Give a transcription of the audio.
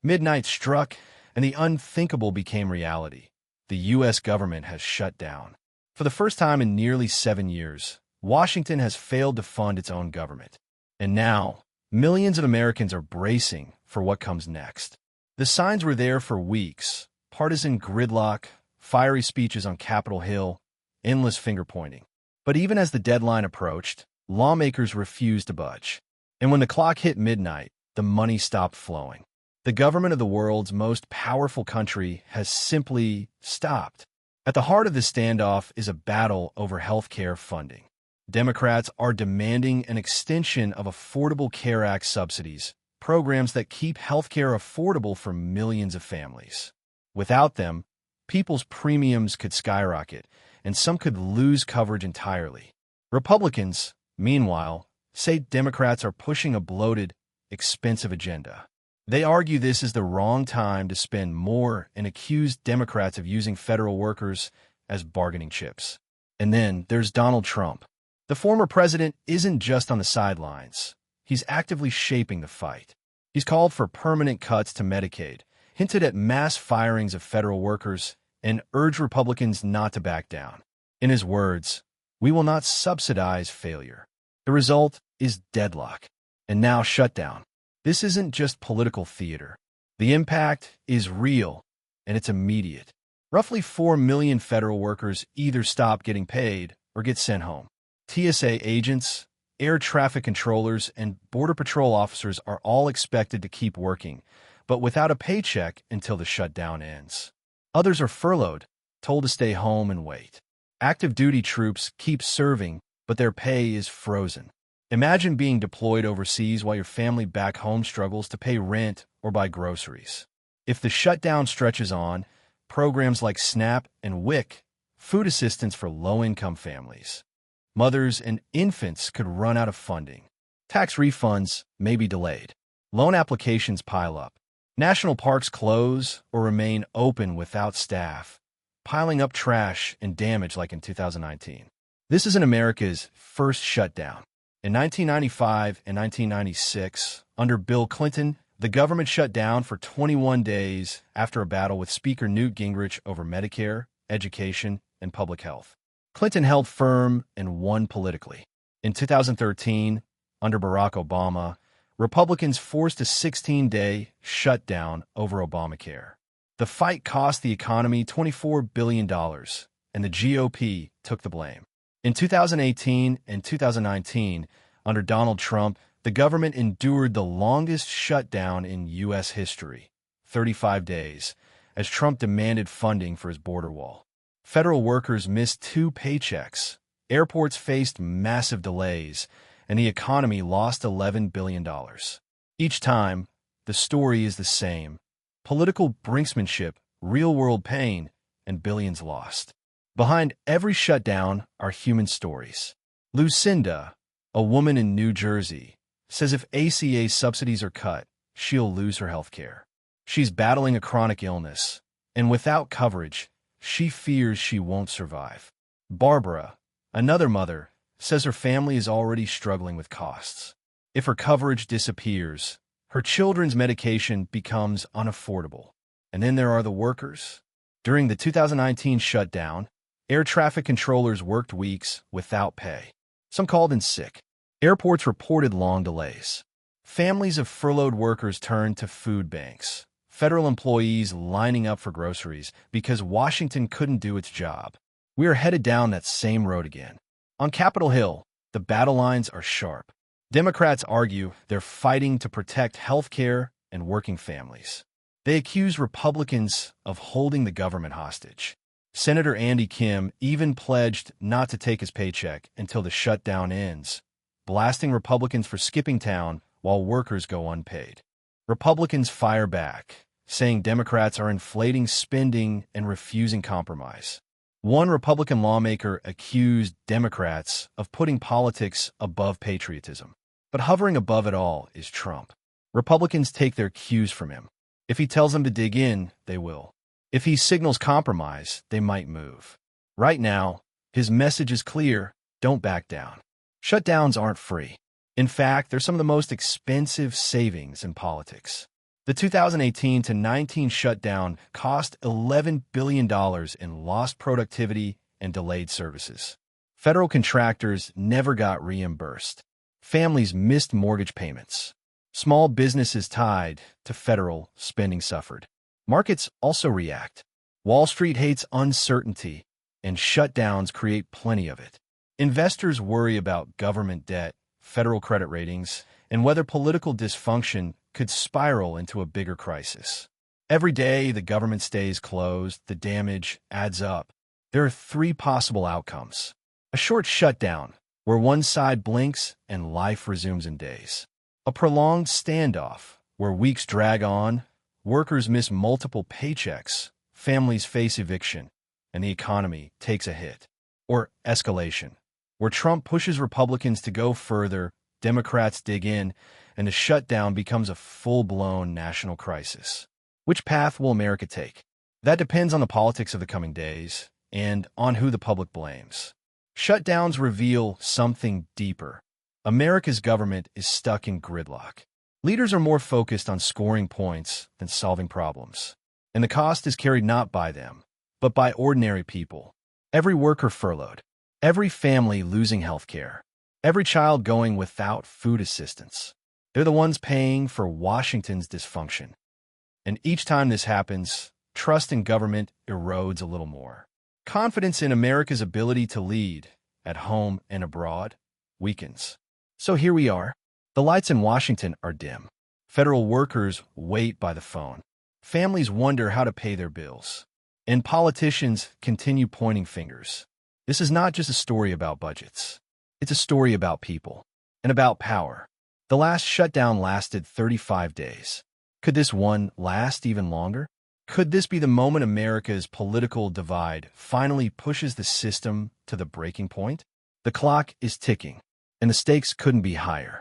Midnight struck, and the unthinkable became reality. The U.S. government has shut down. For the first time in nearly 7 years, Washington has failed to fund its own government. And now, millions of Americans are bracing for what comes next. The signs were there for weeks: partisan gridlock, fiery speeches on Capitol Hill, endless finger-pointing. But even as the deadline approached, lawmakers refused to budge. And when the clock hit midnight, the money stopped flowing. The government of the world's most powerful country has simply stopped. At the heart of the standoff is a battle over healthcare funding. Democrats are demanding an extension of Affordable Care Act subsidies, programs that keep healthcare affordable for millions of families. Without them, people's premiums could skyrocket, and some could lose coverage entirely. Republicans, meanwhile, say Democrats are pushing a bloated, expensive agenda. They argue this is the wrong time to spend more and accuse Democrats of using federal workers as bargaining chips. And then there's Donald Trump. The former president isn't just on the sidelines. He's actively shaping the fight. He's called for permanent cuts to Medicaid, hinted at mass firings of federal workers, and urged Republicans not to back down. In his words, "We will not subsidize failure." The result is deadlock, and now shutdown. This isn't just political theater. The impact is real, and it's immediate. Roughly 4 million federal workers either stop getting paid or get sent home. TSA agents, air traffic controllers, and Border Patrol officers are all expected to keep working, but without a paycheck until the shutdown ends. Others are furloughed, told to stay home and wait. Active duty troops keep serving, but their pay is frozen. Imagine being deployed overseas while your family back home struggles to pay rent or buy groceries. If the shutdown stretches on, programs like SNAP and WIC, food assistance for low-income families, mothers and infants could run out of funding. Tax refunds may be delayed. Loan applications pile up. National parks close or remain open without staff, piling up trash and damage like in 2019. This isn't America's first shutdown. In 1995 and 1996, under Bill Clinton, the government shut down for 21 days after a battle with Speaker Newt Gingrich over Medicare, education, and public health. Clinton held firm and won politically. In 2013, under Barack Obama, Republicans forced a 16-day shutdown over Obamacare. The fight cost the economy $24 billion, and the GOP took the blame. In 2018 and 2019, under Donald Trump, the government endured the longest shutdown in U.S. history, 35 days, as Trump demanded funding for his border wall. Federal workers missed 2 paychecks, airports faced massive delays, and the economy lost $11 billion. Each time, the story is the same: political brinksmanship, real-world pain, and billions lost. Behind every shutdown are human stories. Lucinda, a woman in New Jersey, says if ACA subsidies are cut, she'll lose her health care. She's battling a chronic illness, and without coverage, she fears she won't survive. Barbara, another mother, says her family is already struggling with costs. If her coverage disappears, her children's medication becomes unaffordable. And then there are the workers. During the 2019 shutdown, air traffic controllers worked weeks without pay. Some called in sick. Airports reported long delays. Families of furloughed workers turned to food banks. Federal employees lining up for groceries because Washington couldn't do its job. We are headed down that same road again. On Capitol Hill, the battle lines are sharp. Democrats argue they're fighting to protect health care and working families. They accuse Republicans of holding the government hostage. Senator Andy Kim even pledged not to take his paycheck until the shutdown ends, blasting Republicans for skipping town while workers go unpaid. Republicans fire back, saying Democrats are inflating spending and refusing compromise. One Republican lawmaker accused Democrats of putting politics above patriotism. But hovering above it all is Trump. Republicans take their cues from him. If he tells them to dig in, they will. If he signals compromise, they might move. Right now, his message is clear: don't back down. Shutdowns aren't free. In fact, they're some of the most expensive savings in politics. The 2018 to 19 shutdown cost $11 billion in lost productivity and delayed services. Federal contractors never got reimbursed. Families missed mortgage payments. Small businesses tied to federal spending suffered. Markets also react. Wall Street hates uncertainty, and shutdowns create plenty of it. Investors worry about government debt, federal credit ratings, and whether political dysfunction could spiral into a bigger crisis. Every day the government stays closed, the damage adds up. There are three possible outcomes. A short shutdown, where one side blinks and life resumes in days. A prolonged standoff, where weeks drag on, workers miss multiple paychecks, families face eviction, and the economy takes a hit. Or escalation, where Trump pushes Republicans to go further, Democrats dig in, and the shutdown becomes a full-blown national crisis. Which path will America take? That depends on the politics of the coming days and on who the public blames. Shutdowns reveal something deeper. America's government is stuck in gridlock. Leaders are more focused on scoring points than solving problems. And the cost is carried not by them, but by ordinary people. Every worker furloughed, every family losing health care, every child going without food assistance. They're the ones paying for Washington's dysfunction. And each time this happens, trust in government erodes a little more. Confidence in America's ability to lead, at home and abroad, weakens. So here we are. The lights in Washington are dim. Federal workers wait by the phone. Families wonder how to pay their bills. And politicians continue pointing fingers. This is not just a story about budgets. It's a story about people and about power. The last shutdown lasted 35 days. Could this one last even longer? Could this be the moment America's political divide finally pushes the system to the breaking point? The clock is ticking, and the stakes couldn't be higher.